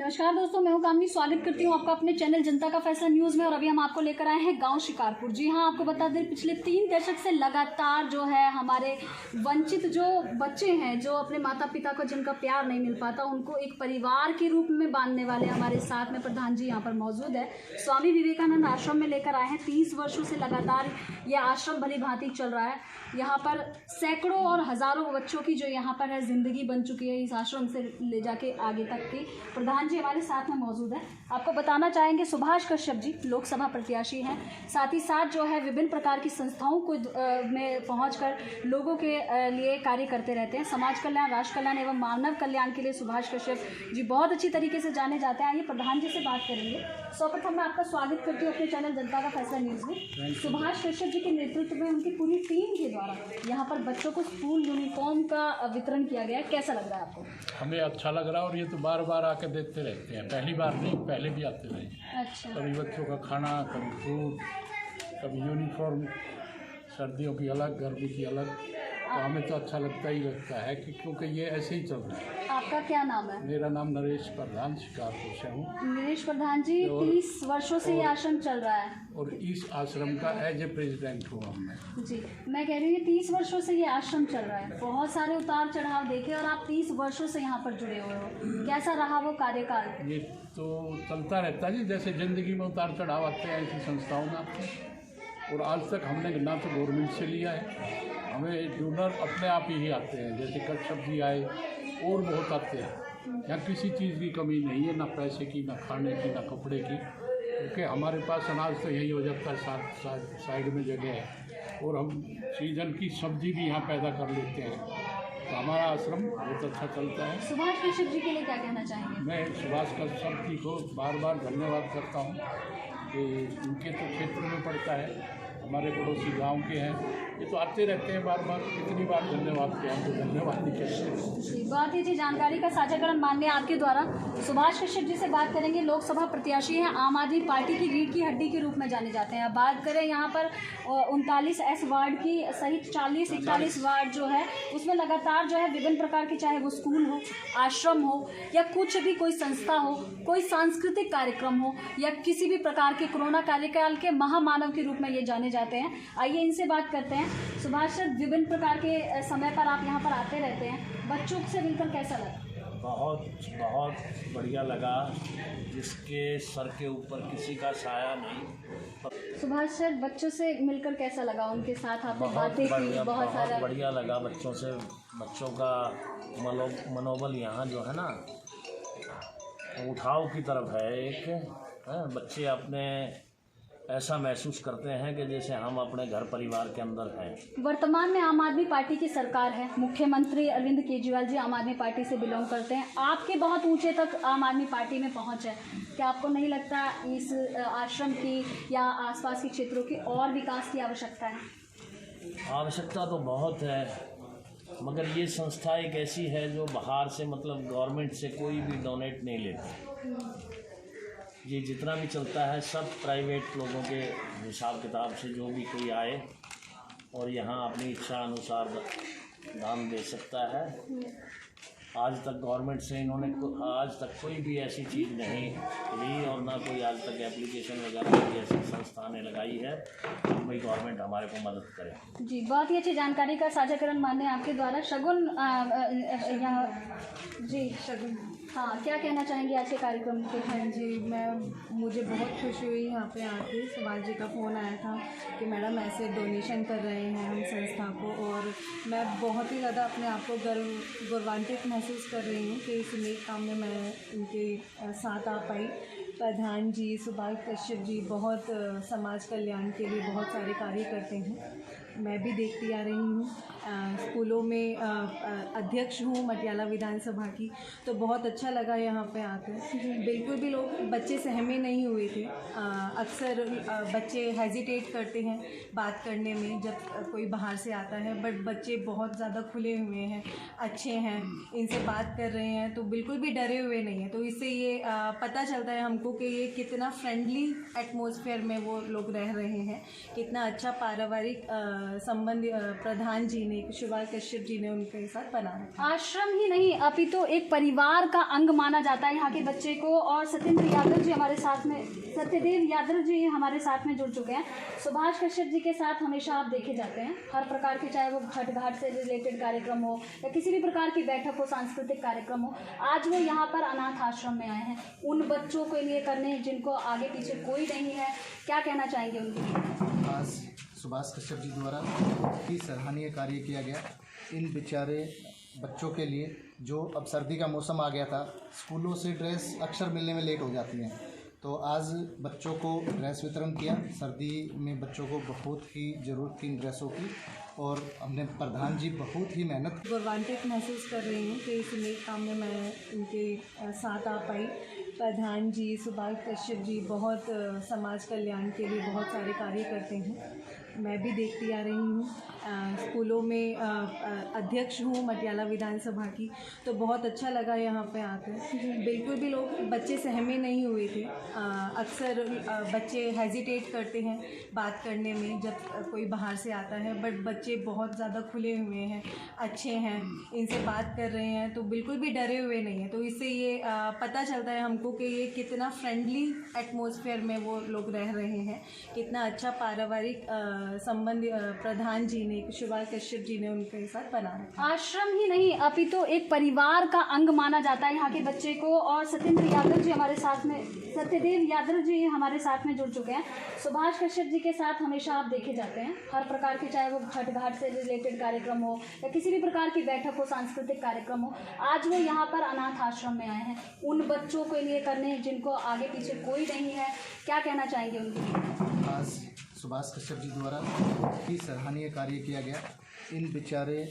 नमस्कार दोस्तों, मैं हूं कामनी। स्वागत करती हूं आपका अपने चैनल जनता का फैसला न्यूज़ में। और अभी हम आपको लेकर आए हैं गांव शिकारपुर। जी हां, आपको बता दें पिछले 3 दशक से लगातार जो है हमारे वंचित जो बच्चे हैं, जो अपने माता पिता को जिनका प्यार नहीं मिल पाता, उनको एक परिवार के रूप में बांधने वाले हमारे साथ में प्रधान जी यहाँ पर मौजूद है। स्वामी विवेकानंद आश्रम में लेकर आए हैं। 30 वर्षों से लगातार ये आश्रम भली भांति चल रहा है। यहाँ पर सैकड़ों और हज़ारों बच्चों की जो यहाँ पर है ज़िंदगी बन चुकी है इस आश्रम से ले जाके आगे तक की। प्रधान जी हमारे साथ में मौजूद है। आपको बताना चाहेंगे सुभाष कश्यप जी लोकसभा प्रत्याशी हैं, साथ ही साथ जो है विभिन्न प्रकार की संस्थाओं को में पहुंचकर लोगों के लिए कार्य करते रहते हैं। समाज कल्याण, राष्ट्र कल्याण एवं मानव कल्याण के लिए सुभाष कश्यप जी बहुत अच्छी तरीके से जाने जाते हैं। आइए प्रधान जी से बात करेंगे। सर्वप्रथम मैं आपका स्वागत करती हूँ अपने चैनल जनता का फैसला न्यूज़ में। सुभाष कश्यप जी के नेतृत्व में उनकी पूरी टीम के द्वारा यहाँ पर बच्चों को स्कूल यूनिफॉर्म का वितरण किया गया है, कैसा लग रहा है आपको? हमें अच्छा लग रहा है और ये तो बार बार आके देखते रहते हैं, पहली बार नहीं, पहले भी आते रहे। अच्छा, कभी बच्चों का खाना, कभी फ्रूट, कभी यूनिफॉर्म, सर्दियों की अलग, गर्मी की अलग। तो हमें तो अच्छा लगता ही लगता है कि क्योंकि ये ऐसे ही चल रहा है। आपका क्या नाम है? मेरा नाम नरेश प्रधान शिकारपुर से हूँ। नरेश प्रधान जी, 30 वर्षों से ये आश्रम चल रहा है और इस आश्रम का एज ए प्रेसिडेंट हुआ मैं। जी। मैं कह रही हूँ 30 वर्षों से ये आश्रम चल रहा है, बहुत सारे उतार चढ़ाव देखे और आप 30 वर्षों से यहाँ पर जुड़े हुए हो। कैसा रहा वो कार्यकाल? ये तो चलता रहता है जी, जैसे ज़िंदगी में उतार चढ़ाव आते हैं ऐसी संस्थाओं में आते हैं। और आज तक हमने ना तो गवर्नमेंट से लिया है, हमें डोनर अपने आप ही आते हैं। जैसे कश्यप जी आए और बहुत आते हैं। यहाँ किसी चीज़ की कमी नहीं है, ना पैसे की, ना खाने की, ना कपड़े की, क्योंकि हमारे पास अनाज तो यही हो जाता है, साइड में जगह है और हम सीजन की सब्जी भी यहाँ पैदा कर लेते हैं। तो हमारा आश्रम बहुत अच्छा चलता है। सुभाष कश्यप जी के लिए क्या कहना चाहेंगे? मैं सुभाष कश्यप जी को बार बार धन्यवाद करता हूँ कि उनके तो क्षेत्र में पड़ता है, हमारे पड़ोसी गांव के हैं। ये तो आते रहते हैं बार बार, कितनी बार धन्यवाद किया, हम तो धन्यवाद नहीं कहते। जी, बहुत ही अच्छी जानकारी का साझाकरण माननीय आपके द्वारा। सुभाष कश्यप जी से बात करेंगे। लोकसभा प्रत्याशी हैं, आम आदमी पार्टी की रीढ़ की हड्डी के रूप में जाने जाते हैं। बात करें यहाँ पर 39 वार्ड की सहित 40-41 वार्ड जो है उसमें लगातार जो है विभिन्न प्रकार के, चाहे वो स्कूल हो, आश्रम हो या कुछ भी कोई संस्था हो, कोई सांस्कृतिक कार्यक्रम हो या किसी भी प्रकार के कोरोना कार्यकाल के महामानव के रूप में ये जाने जाते हैं। आइए इनसे बात करते हैं। सुभाष सर, विभिन्न प्रकार के समय पर आप यहाँ पर आते रहते हैं, बच्चों से मिलकर कैसा लगा? बहुत बहुत बढ़िया लगा, जिसके सर के ऊपर किसी का साया नहीं। सुभाष सर, बच्चों से मिलकर कैसा लगा? उनके साथ आपने बातें की, बहुत सारा बढ़िया लगा बच्चों से। बच्चों का मनोबल यहाँ जो है ना उठाव की तरफ है। एक है, बच्चे अपने ऐसा महसूस करते हैं कि जैसे हम अपने घर परिवार के अंदर हैं। वर्तमान में आम आदमी पार्टी की सरकार है, मुख्यमंत्री अरविंद केजरीवाल जी आम आदमी पार्टी से बिलोंग करते हैं। आपके बहुत ऊंचे तक आम आदमी पार्टी में पहुंच है, क्या आपको नहीं लगता इस आश्रम की या आसपास के क्षेत्रों की और विकास की आवश्यकता है? आवश्यकता तो बहुत है, मगर ये संस्था एक ऐसी है जो बाहर से, मतलब गवर्नमेंट से कोई भी डोनेट नहीं लेती। ये जितना भी चलता है सब प्राइवेट लोगों के हिसाब किताब से, जो भी कोई आए और यहाँ अपनी इच्छा अनुसार दान दे सकता है। आज तक गवर्नमेंट से इन्होंने आज तक कोई भी ऐसी चीज़ नहीं ली और ना कोई आज तक एप्लीकेशन वगैरह कोई ऐसी संस्था ने लगाई है कि भाई गवर्नमेंट हमारे को मदद करे। जी, बहुत ही अच्छी जानकारी का साझाकरण माननीय आपके द्वारा। शगुन यहाँ जी, शगुन, हाँ, क्या कहना चाहेंगे आज के कार्यक्रम के? हाँ जी, मुझे बहुत खुशी हुई यहाँ पे आके। सुभाष जी का फ़ोन आया था कि मैडम ऐसे डोनेशन कर रहे हैं हम संस्था को, और मैं बहुत ही ज़्यादा अपने आप को गौरवान्वित महसूस कर रही हूँ कि इस नेक काम में मैं उनके साथ आ पाई। प्रधान जी सुभाष कश्यप जी बहुत समाज कल्याण के लिए बहुत सारे कार्य करते हैं। मैं भी देखती आ रही हूँ, स्कूलों में अध्यक्ष हूँ मटियाला विधानसभा की, तो बहुत अच्छा लगा यहाँ पे आकर। बिल्कुल भी लोग बच्चे सहमे नहीं हुए थे। अक्सर बच्चे हेजिटेट करते हैं बात करने में जब कोई बाहर से आता है, बट बच्चे बहुत ज़्यादा खुले हुए हैं, अच्छे हैं, इनसे बात कर रहे हैं तो बिल्कुल भी डरे हुए नहीं हैं। तो इससे ये पता चलता है हमको कि ये कितना फ्रेंडली एटमॉस्फेयर में वो लोग रह रहे हैं, कितना अच्छा पारिवारिक संबंधी प्रधान जी ने, सुभाष कश्यप जी ने उनके साथ बनाया। आश्रम ही नहीं अपितु एक परिवार का अंग माना जाता है यहाँ के बच्चे को। और सत्यदेव यादव जी हमारे साथ में जुड़ चुके हैं। सुभाष कश्यप जी के साथ हमेशा आप देखे जाते हैं हर प्रकार के, चाहे वो छठ घाट से रिलेटेड कार्यक्रम हो या किसी भी प्रकार की बैठक हो, सांस्कृतिक कार्यक्रम हो। आज वो यहाँ पर अनाथ आश्रम में आए हैं उन बच्चों के लिए करने जिनको आगे पीछे कोई नहीं है। क्या कहना चाहेंगे उनके लिए? आज सुभाष कश्यप जी द्वारा बहुत ही सराहनीय कार्य किया गया इन बेचारे बच्चों के लिए, जो अब सर्दी का मौसम आ गया था, स्कूलों से ड्रेस अक्सर मिलने में लेट हो जाती हैं, तो आज बच्चों को ड्रेस वितरण किया। सर्दी में बच्चों को बहुत ही ज़रूरत थी इन ड्रेसों की, और हमने प्रधान जी बहुत ही मेहनत। गौरवान्वित महसूस कर रही हूँ कि इस नेक काम में मैं उनके साथ आ पाई। प्रधान जी सुभाष कश्यप जी बहुत समाज कल्याण के लिए बहुत सारे कार्य करते हैं, मैं भी देखती आ रही हूँ। स्कूलों में अध्यक्ष हूँ मटियाला विधानसभा की, तो बहुत अच्छा लगा यहाँ पे आकर। बिल्कुल भी लोग बच्चे सहमे नहीं हुए थे। अक्सर बच्चे हेजिटेट करते हैं बात करने में जब कोई बाहर से आता है, बट बच्चे बहुत ज़्यादा खुले हुए हैं, अच्छे हैं, इनसे बात कर रहे हैं तो बिल्कुल भी डरे हुए नहीं हैं। तो इससे ये पता चलता है हमको कि ये कितना फ्रेंडली एटमॉस्फेयर में वो लोग रह रहे हैं, कितना अच्छा पारिवारिक संबंध प्रधान जी ने, सुभाष कश्यप जी ने उनके साथ बनाया। आश्रम ही नहीं अपितु एक परिवार का अंग माना जाता है यहाँ के बच्चे को। और सत्यदेव यादव जी हमारे साथ में जुड़ चुके हैं। सुभाष कश्यप जी के साथ हमेशा आप देखे जाते हैं हर प्रकार के, चाहे वो छठ घाट से रिलेटेड कार्यक्रम हो या किसी भी प्रकार की बैठक हो, सांस्कृतिक कार्यक्रम हो। आज वो यहाँ पर अनाथ आश्रम में आए हैं उन बच्चों के लिए करने जिनको आगे पीछे कोई नहीं है। क्या कहना चाहेंगे उनके लिए? आज सुभाष कश्यप जी द्वारा बहुत ही सराहनीय कार्य किया गया इन बेचारे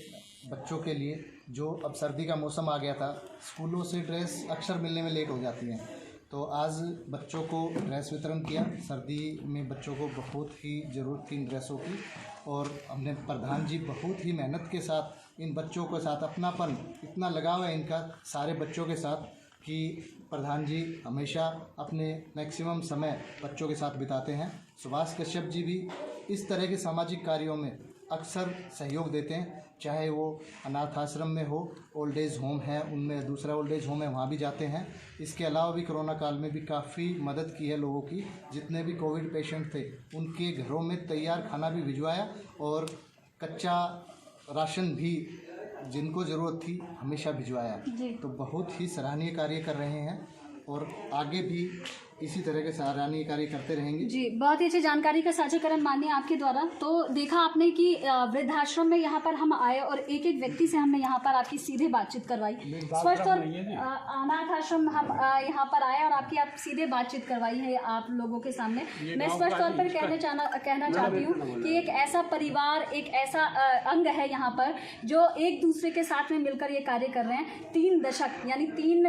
बच्चों के लिए, जो अब सर्दी का मौसम आ गया था, स्कूलों से ड्रेस अक्सर मिलने में लेट हो जाती हैं, तो आज बच्चों को ड्रेस वितरण किया। सर्दी में बच्चों को बहुत ही ज़रूरत थी इन ड्रेसों की, और हमने प्रधान जी बहुत ही मेहनत के साथ इन बच्चों के साथ, अपनापन इतना लगाव है इनका सारे बच्चों के साथ कि प्रधान जी हमेशा अपने मैक्सिमम समय बच्चों के साथ बिताते हैं। सुभाष कश्यप जी भी इस तरह के सामाजिक कार्यों में अक्सर सहयोग देते हैं, चाहे वो अनाथ आश्रम में हो, ओल्ड एज होम है उनमें, दूसरा ओल्ड एज होम है वहाँ भी जाते हैं। इसके अलावा भी कोरोना काल में भी काफ़ी मदद की है लोगों की। जितने भी कोविड पेशेंट थे उनके घरों में तैयार खाना भी भिजवाया, और कच्चा राशन भी जिनको ज़रूरत थी हमेशा भिजवाया। तो बहुत ही सराहनीय कार्य कर रहे हैं, और आगे भी इसी तरह के सराहनीय कार्य करते रहेंगे। जी, बहुत ही अच्छी जानकारी का साझाकरण माननीय आपके द्वारा। तो देखा आपने कि वृद्धाश्रम में यहाँ पर हम आए और एक एक व्यक्ति से हमने यहाँ पर आपकी सीधे बातचीत करवाई। स्पष्ट तौर अनाथ आश्रम हम यहाँ पर आए और आप सीधे बातचीत करवाई है आप लोगों के सामने। मैं स्पष्ट तौर पर कहना चाहती हूँ कि एक ऐसा परिवार, एक ऐसा अंग है यहाँ पर जो एक दूसरे के साथ में मिलकर ये कार्य कर रहे हैं। 3 दशक यानी 3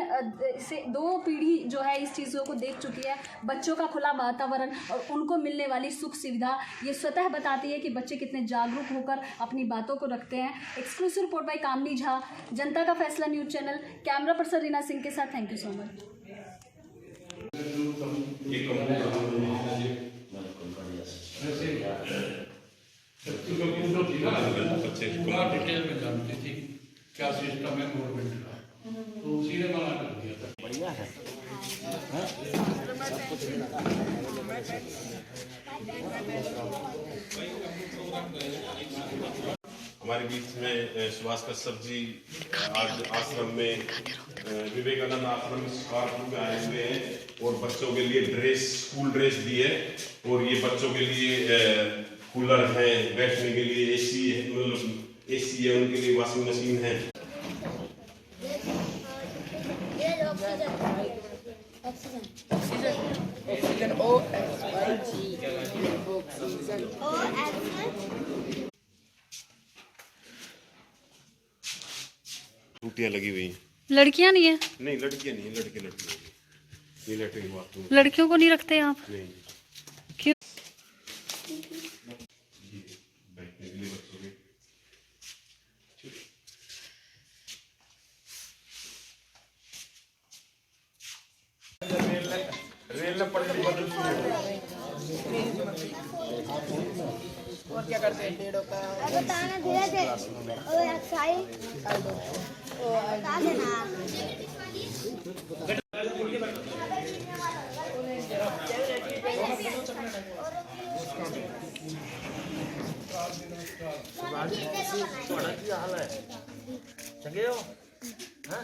से 2 पीढ़ी जो है इस चीज़ों को देख चुकी है। बच्चों का खुला वातावरण और उनको मिलने वाली सुख सुविधा ये स्वतः बताती है कि बच्चे कितने जागरूक होकर अपनी बातों को रखते हैं। एक्सक्लूसिव रिपोर्ट बाय कामनी झा, जनता का फैसला news channel, camera person Reena Singh के साथ। Thank you so much. Detail में जानती थी क्या सिस्टम है गवर्नमेंट का, तो उसी ने मना कर दिया था। बढ़िया है। हमारे बीच में सुभाष कश्यप जी आज आश्रम में, विवेकानंद आश्रम में शिकारपुर में आए हुए हैं, और बच्चों के लिए ड्रेस, स्कूल ड्रेस दी है, और ये बच्चों के लिए कूलर है, बैठने के लिए एसी है, मतलब एसी है, उनके लिए वॉशिंग मशीन है। टूटियां लगी हुई हैं। लड़कियां नहीं है? नहीं, लड़कियां नहीं है, लड़के ये लैट्रिन बाथरूम। लड़कियों को नहीं रखते आप? नहीं। क्यों? बैठने के लिए बच्चों के रेल में पड़ और क्या करते हैं पेड़ों का बताना धीरे धीरे और अक्साई बता देना ਤੁਹਾਡਾ ਕੀ ਹਾਲ ਹੈ ਚੰਗੇ ਹੋ ਹਾਂ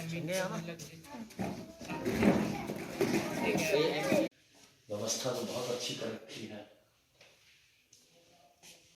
चंगे हो ना व्यवस्था तो बहुत अच्छी कर रखी है।